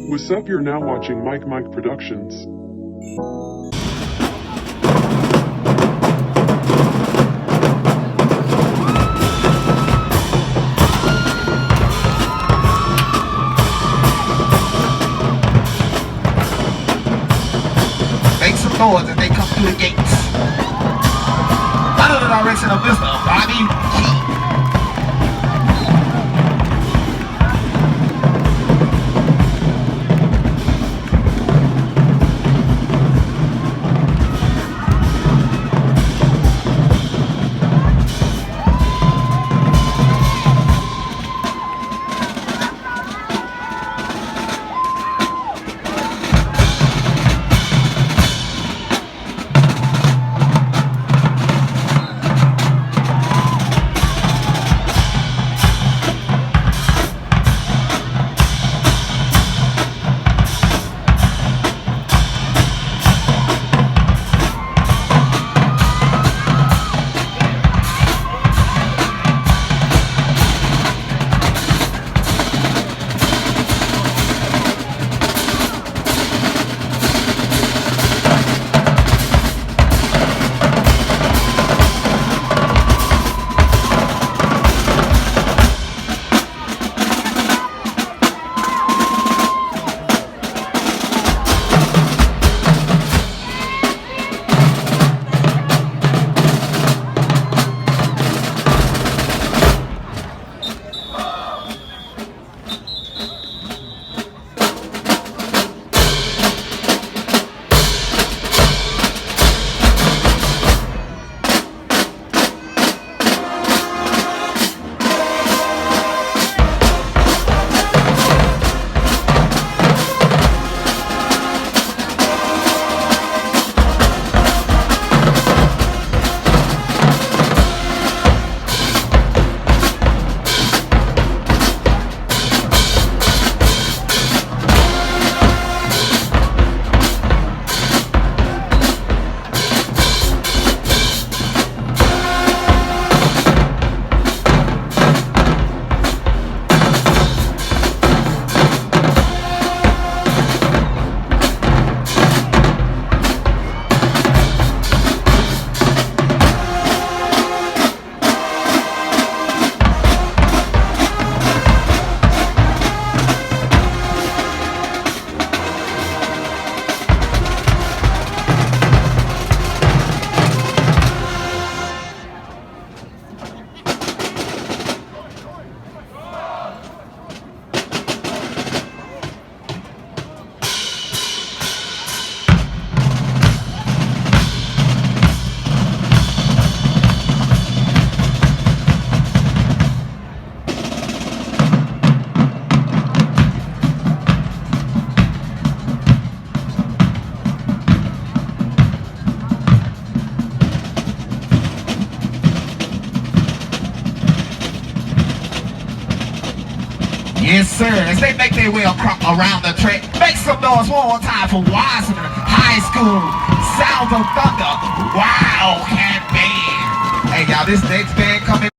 What's up? You're now watching Mike Productions. Make some noise as they come through the gates. Under the direction of Mr. Bobby Key. Yes, sir. As they make their way around the track, make some noise one more time for Wossman High School. Sounds of Thunder Wildcat Band. Hey, y'all, this next band coming